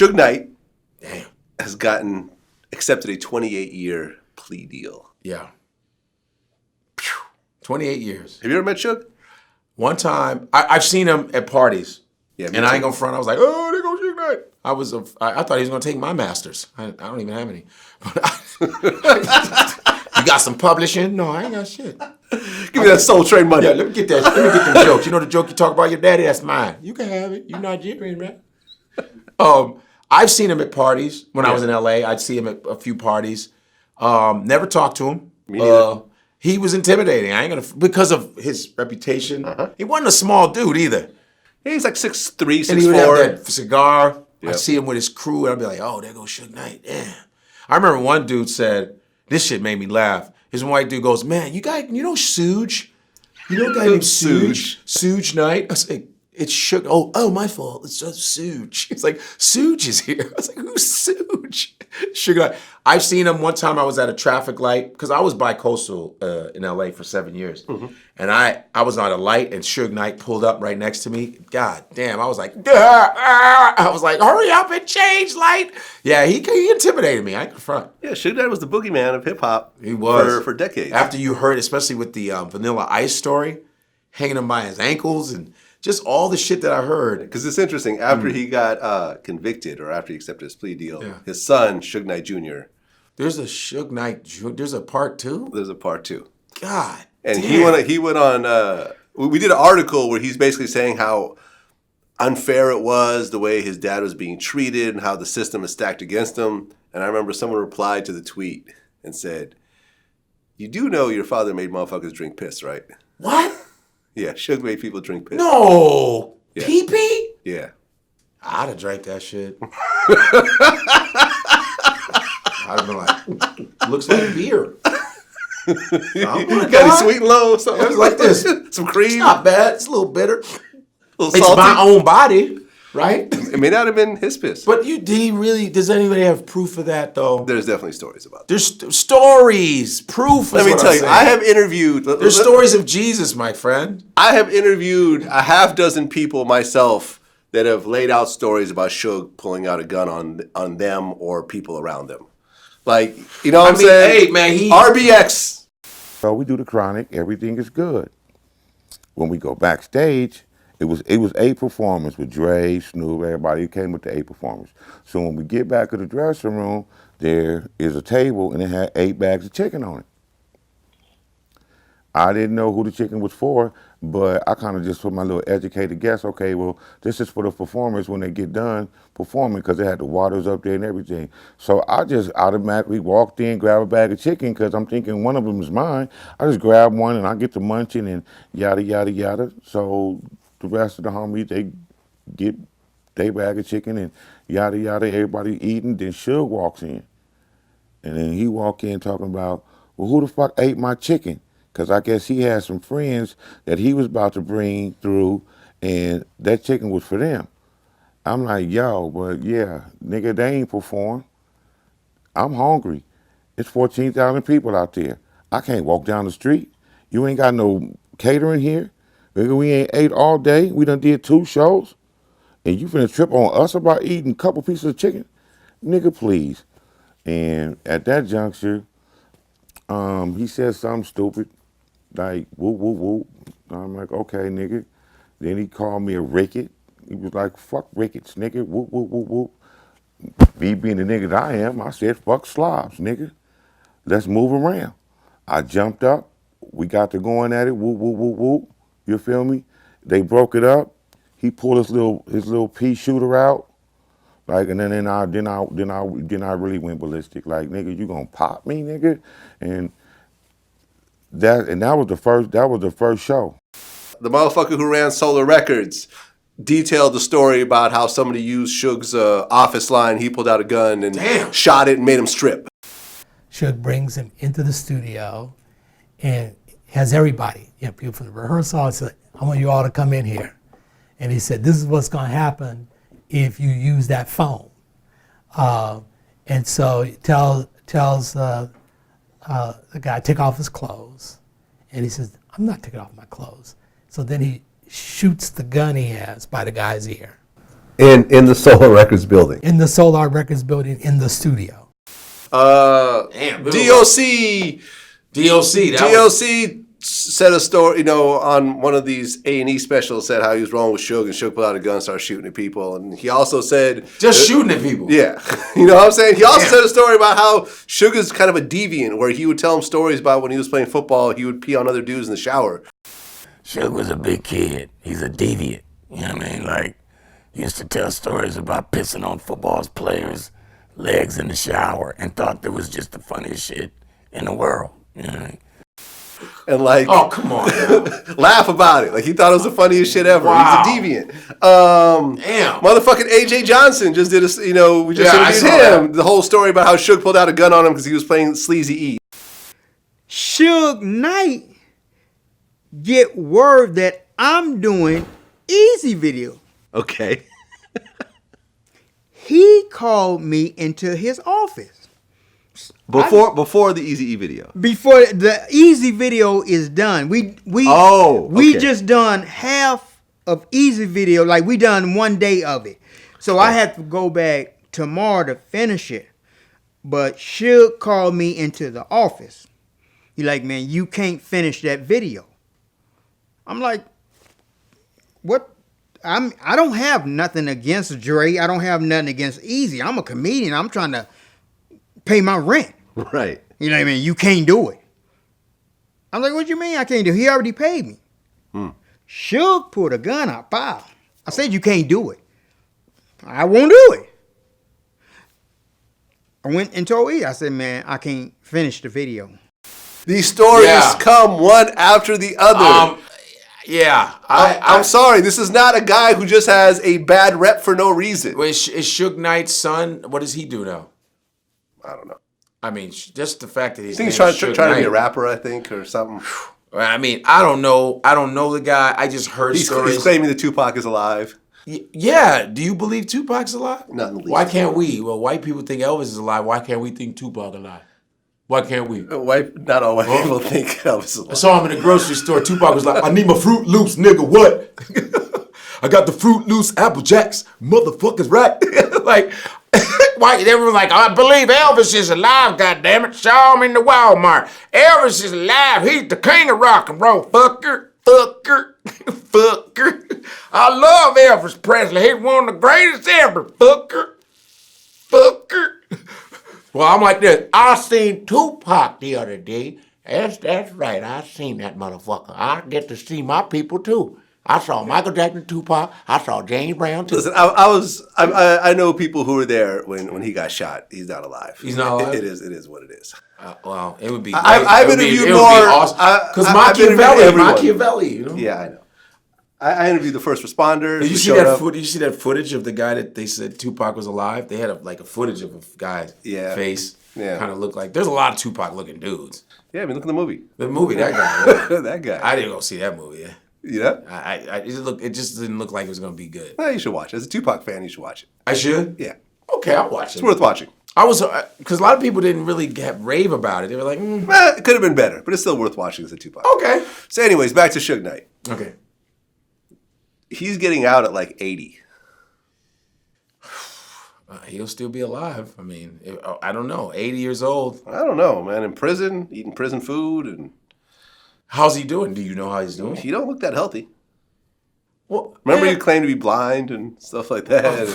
Suge Knight Damn. has accepted a 28-year plea deal. Yeah. 28 years. Have you ever met Suge? One time, I've seen him at parties. Yeah, and I ain't gonna front. I was like, oh, there goes Suge Knight. I thought he was gonna take my masters. I don't even have any. But you got some publishing? No, I ain't got shit. Give me that Soul Train money. Yeah, let me get that. Let me get them jokes. You know the joke you talk about your daddy? That's mine. You can have it. You Nigerian, man. I've seen him at parties when I was in LA. I'd see him at a few parties. Never talked to him. Me neither. He was intimidating. I ain't gonna because of his reputation. He wasn't a small dude either. Yeah, he's like 6'3", 6'4". And he would have that cigar. Yep. I'd see him with his crew, and I'd be like, oh, there goes Suge Knight. Damn. I remember one dude said, this shit made me laugh. His white dude goes, man, you know Suge? You know a guy named Suge? Suge Knight? I was like, it's Suge. Oh, my fault. It's just Suge. He's like, Suge is here. I was like, who's Suge? Suge Knight. I've seen him one time. I was at a traffic light because I was bi-coastal in LA for 7 years. And I was on a light and Suge Knight pulled up right next to me. God damn, I was like, I was like, hurry up and change light. Yeah, he intimidated me. I ain't front. Yeah, Suge Knight was the boogeyman of hip hop. He was. For decades. After you heard, especially with the Vanilla Ice story, hanging him by his ankles and just all the shit that I heard. Because it's interesting. After he got convicted or after he accepted his plea deal, his son, Suge Knight Jr. There's a Suge Knight Jr. There's a part 2? There's a part 2. God and damn. he went on, we did an article where he's basically saying how unfair it was, the way his dad was being treated and how the system is stacked against him. And I remember someone replied to the tweet and said, you do know your father made motherfuckers drink piss, right? What? Yeah, Suge made people drink piss. No. Yeah. Pee-pee? Yeah. I'd have drank that shit. I'd have been like, looks like beer. Got it sweet and low or something. It was like this. Some cream. It's not bad. It's a little bitter. A little It's salty. my own body, right? It may not have been his piss. But does anybody have proof of that, though? There's definitely stories about that. There's stories, proof. Let me tell you, I have interviewed. There's stories of Jesus, my friend. I have interviewed a half dozen people myself that have laid out stories about Suge pulling out a gun on them or people around them. Like, you know what I'm saying? Hey, man, RBX. So we do the chronic, everything is good. When we go backstage, it was 8 performers with Dre, Snoop, everybody came with the 8 performers. So when we get back to the dressing room, there is a table and it had 8 bags of chicken on it. I didn't know who the chicken was for, but I kind of just put my little educated guess, okay, well, this is for the performers when they get done performing because they had the waters up there and everything. So I just automatically walked in, grabbed a bag of chicken because I'm thinking one of them is mine. I just grab one and I get to munching and yada, yada, yada. So the rest of the homies, they get their bag of chicken and yada, yada, everybody eating. Then Suge walks in. And then he walk in talking about, well, who the fuck ate my chicken? Because I guess he had some friends that he was about to bring through, and that chicken was for them. I'm like, yo, but yeah, nigga, they ain't perform. I'm hungry. It's 14,000 people out there. I can't walk down the street. You ain't got no catering here. Nigga, we ain't ate all day. We done did 2 shows. And you finna trip on us about eating a couple pieces of chicken? Nigga, please. And at that juncture, he said something stupid. Like, whoop, whoop, whoop. I'm like, okay, nigga. Then he called me a ricket. He was like, fuck rickets, nigga. Whoop, whoop, whoop, whoop. Me being the nigga that I am, I said, fuck slobs, nigga. Let's move around. I jumped up. We got to going at it. Whoop, whoop, whoop, whoop. You feel me? They broke it up. He pulled his little pea shooter out. Like, and then I really went ballistic. Like, nigga, you gonna pop me, nigga? And that was the first show. The motherfucker who ran Solar Records detailed the story about how somebody used Suge's office line. He pulled out a gun and shot it and made him strip. Suge brings him into the studio and has everybody, people from the rehearsal, and said, I want you all to come in here. And he said, this is what's gonna happen if you use that phone. And so he tells the guy, take off his clothes. And he says, I'm not taking off my clothes. So then he shoots the gun he has by the guy's ear. In the Solar Records building. In the Solar Records building in the studio. Damn, DOC. DOC. DOC said a story, you know, on one of these A&E specials, said how he was rolling with Suge, and Suge pulled out a gun and started shooting at people. And he also said... Just shooting at people. Yeah. You know what I'm saying? He also said a story about how Suge is kind of a deviant, where he would tell him stories about when he was playing football, he would pee on other dudes in the shower. Suge was a big kid. He's a deviant. You know what I mean? Like, he used to tell stories about pissing on football players' legs in the shower and thought that was just the funniest shit in the world. You know what I mean? And like, oh, come on, laugh about it. Like, he thought it was the funniest shit ever. Wow. He's a deviant. Damn. Motherfucking AJ Johnson just did a, you know, we just interviewed him. The whole story about how Suge pulled out a gun on him because he was playing Sleazy E. Suge Knight get word that I'm doing Easy video. Okay. He called me into his office. Before the Easy E video. Before the Easy video is done. We just done half of Easy video. Like, we done one day of it. So I have to go back tomorrow to finish it. But Suge called me into the office. He like, man, you can't finish that video. I'm like, what? I don't have nothing against Dre. I don't have nothing against Easy. I'm a comedian. I'm trying to pay my rent. Right. You know what I mean? You can't do it. I'm like, what you mean I can't do it? He already paid me. Suge pulled a gun out. Pow. I said, you can't do it. I won't do it. I went and told E. I said, man, I can't finish the video. These stories come one after the other. I'm sorry. This is not a guy who just has a bad rep for no reason. Wait, is Suge Knight's son, what does he do now? I don't know. I mean, just the fact that I think he's trying to be a rapper, I think, or something. I mean, I don't know. I don't know the guy. I just heard stories. He's claiming that Tupac is alive. Yeah. Do you believe Tupac's alive? Not in the least. Why can't we? Well, white people think Elvis is alive. Why can't we think Tupac alive? Why can't we? Not all white people think Elvis is alive. I saw him in the grocery store. Tupac was like, I need my Fruit Loops, nigga. What? I got the Fruit Loops Apple Jacks. Motherfuckers, right? Like, why? Everyone's like, I believe Elvis is alive, goddammit. Saw him in the Walmart. Elvis is alive. He's the king of rock and roll. Fucker. I love Elvis Presley. He's one of the greatest ever. Fucker. Well, I'm like this. I seen Tupac the other day. That's right. I seen that motherfucker. I get to see my people too. I saw Michael Jackson, Tupac. I saw James Brown too. Listen, I know people who were there when he got shot. He's not alive. He's not alive? It is what it is. Well, it would be. I've interviewed more. Because Machiavelli, you know. Yeah, I know. I interviewed the first responders. Did you see that? Did you see that footage of the guy that they said Tupac was alive? They had a footage of a guy's face. Yeah, kind of looked like. There's a lot of Tupac looking dudes. Yeah, I mean, look at the movie. The movie, that guy. That guy. I didn't go see that movie. Yeah. It just didn't look like it was gonna be good. Well, you should watch it. As a Tupac fan, you should watch it. I should. Yeah. Okay, I'll watch it. It's worth watching. I was because a lot of people didn't really rave about it. They were like, it could have been better, but it's still worth watching as a Tupac. Okay. So, anyways, back to Suge Knight. Okay. He's getting out at like 80. He'll still be alive. I mean, I don't know. 80 years old. I don't know, man. In prison, eating prison food, and how's he doing? Do you know how he's doing? He don't look that healthy. Well, remember you claimed to be blind and stuff like that.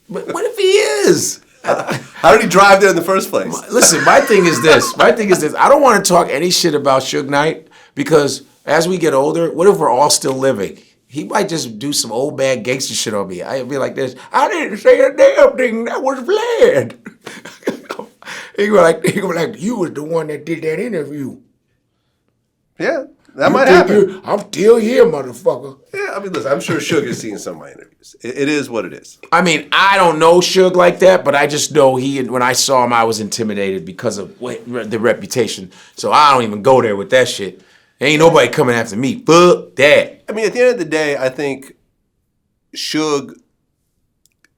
But what if he is? How did he drive there in the first place? Listen, my thing is this. I don't want to talk any shit about Suge Knight because as we get older, what if we're all still living? He might just do some old bad gangster shit on me. I'd be like this. I didn't say a damn thing. That was Vlad. He go like, you was the one that did that interview. Yeah, that might happen. I'm still here, motherfucker. Yeah, I mean, listen, I'm sure Suge has seen some of my interviews. It is what it is. I mean, I don't know Suge like that, but I just know when I saw him, I was intimidated because of the reputation. So I don't even go there with that shit. Ain't nobody coming after me. Fuck that. I mean, at the end of the day, I think Suge,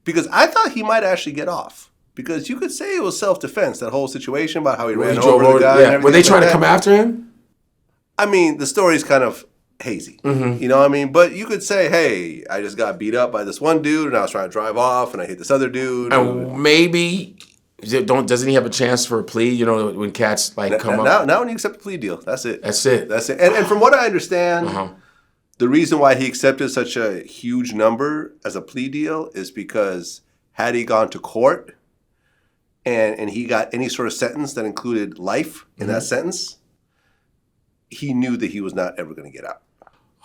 because I thought he might actually get off. Because you could say it was self-defense, that whole situation about how he ran over the guy. Yeah. Were they trying to come after him? I mean, the story's kind of hazy. You know what I mean? But you could say, hey, I just got beat up by this one dude, and I was trying to drive off, and I hit this other dude. And maybe doesn't he have a chance for a plea? You know, when cats come up. Now when you accept a plea deal, that's it. That's it. That's it. And from what I understand, the reason why he accepted such a huge number as a plea deal is because had he gone to court and he got any sort of sentence that included life in that sentence, he knew that he was not ever going to get out.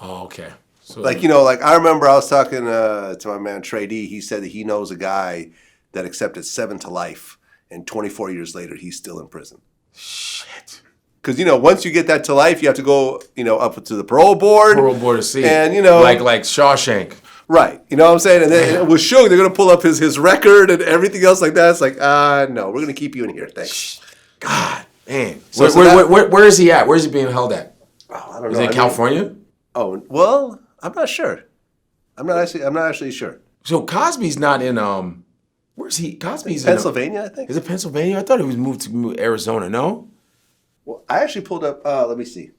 Oh, okay. So, I remember I was talking to my man Trey D. He said that he knows a guy that accepted 7 to life, and 24 years later, he's still in prison. Shit. Because, once you get that to life, you have to go, up to the parole board. Parole board to see. And, like Shawshank. Right. You know what I'm saying? And then with Suge, they're going to pull up his record and everything else like that. It's like, no, we're going to keep you in here. Thanks. God, man. So where is he at? Where is he being held at? Oh, I don't know. Is he in California? Oh, well, I'm not sure. I'm not actually sure. So Cosby's not in where's he? Cosby's Pennsylvania, I think. Is it Pennsylvania? I thought he was moved to Arizona. No. Well, I actually pulled up. Let me see.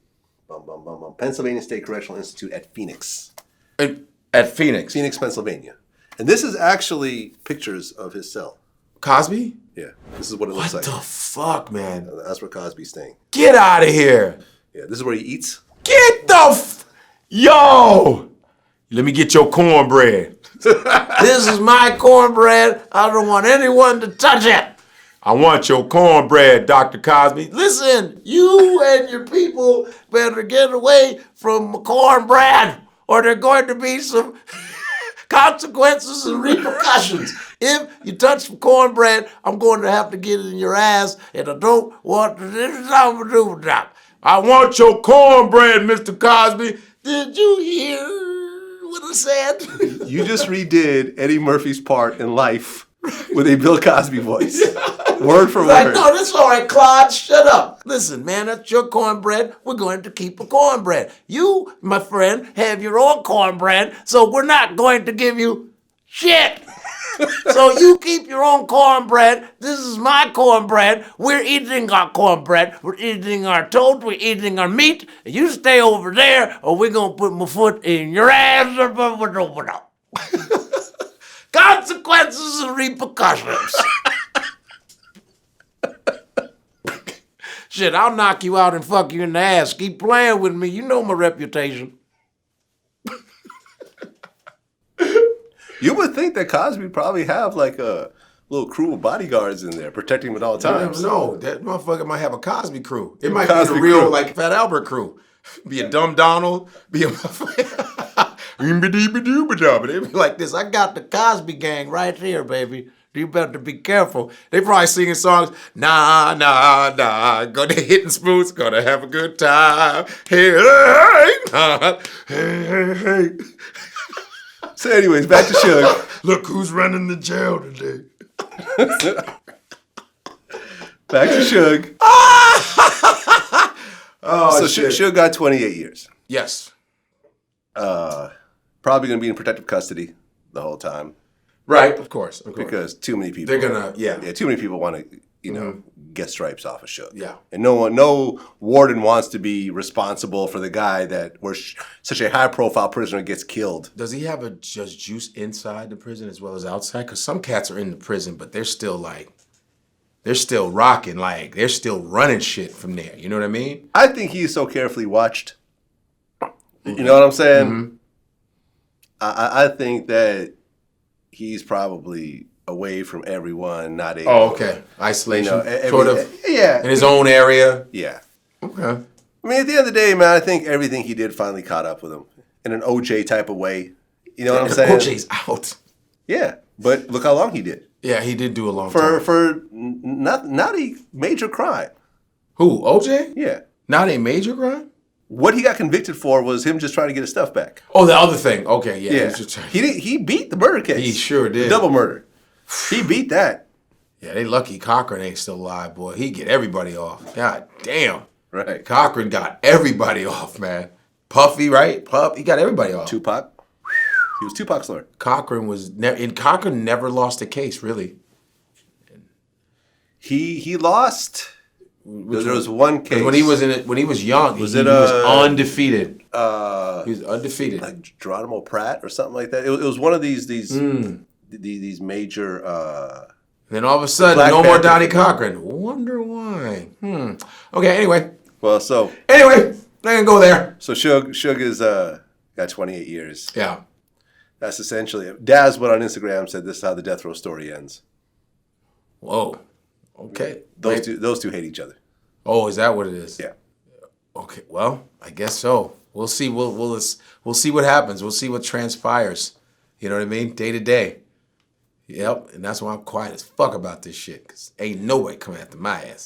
Pennsylvania State Correctional Institute at Phoenix. At Phoenix, Pennsylvania, and this is actually pictures of his cell. Cosby. Yeah, this is what it looks like. What the fuck, man? That's where Cosby's staying. Get out of here. Yeah, this is where he eats. Get the yo. Let me get your cornbread. This is my cornbread. I don't want anyone to touch it. I want your cornbread, Dr. Cosby. Listen, you and your people better get away from cornbread, or there are going to be some consequences and repercussions. If you touch some cornbread, I'm going to have to get it in your ass, and I don't want to. I want your cornbread, Mr. Cosby. Did you hear what I said? You just redid Eddie Murphy's part in Life with a Bill Cosby voice. Word for word. No, that's all right, Claude. Shut up. Listen, man, that's your cornbread. We're going to keep a cornbread. You, my friend, have your own cornbread, so we're not going to give you shit. So you keep your own cornbread. This is my cornbread. We're eating our cornbread. We're eating our toast. We're eating our meat. You stay over there, or we're going to put my foot in your ass. Consequences and repercussions. Shit, I'll knock you out and fuck you in the ass. Keep playing with me. You know my reputation. You would think that Cosby probably have like a little crew of bodyguards in there protecting him at all times. No, that motherfucker might have a Cosby crew. It might Cosby be a real, crew. like, Fat Albert crew. Be a Dumb Donald. Be a motherfucker. They be like this. I got the Cosby gang right here, baby. You better be careful. They probably singing songs. Nah, nah, nah. Gonna hitting spoons. Gonna have a good time. Hey, hey, nah. Hey, hey, hey. So anyways, back to Suge. Look who's running the jail today. Back to Suge. Oh, so Suge got 28 years. Yes. Probably going to be in protective custody the whole time. Right, of course. Because too many people. They're going to, yeah. Too many people want to, get stripes off of Suge. Yeah. And no warden wants to be responsible for the guy that where such a high-profile prisoner gets killed. Does he have just juice inside the prison as well as outside? Because some cats are in the prison, but they're still rocking, like they're still running shit from there. You know what I mean? I think he's so carefully watched. You know what I'm saying? Mm-hmm. I think that he's probably away from everyone, not able. Oh, okay. Isolation, sort of. Yeah. In his own area. Yeah. Okay. I mean, at the end of the day, man, I think everything he did finally caught up with him in an OJ type of way. You know what I'm saying? OJ's out. Yeah, but look how long he did. Yeah, he did do a long time. For not a major crime. Who, OJ? Yeah. Not a major crime? What he got convicted for was him just trying to get his stuff back. Oh, the other thing. Okay, yeah. Yeah. He beat the murder case. He sure did. The double murder. He beat that. Yeah, they lucky Cochran ain't still alive, boy. He get everybody off. God damn. Right. Cochran got everybody off, man. Puffy, right? He got everybody off. Tupac. He was Tupac's lawyer. Cochran Cochran never lost a case, really. He lost There was one case when he was when he was young. He was undefeated. He was undefeated. Like Geronimo Pratt or something like that. It was one of these major. Then all of a sudden, no more Donnie Cochran. Wonder why? Okay. Anyway. Well, so anyway, not gonna go there. So Suge is got 28 years. Yeah. That's essentially it. Daz went on Instagram, said this is how the death row story ends. Whoa. Okay. Those two hate each other. Oh, is that what it is? Yeah. Okay. Well, I guess so. We'll see. We'll see what happens. We'll see what transpires. You know what I mean? Day to day. Yep. And that's why I'm quiet as fuck about this shit. Because ain't nobody coming after my ass.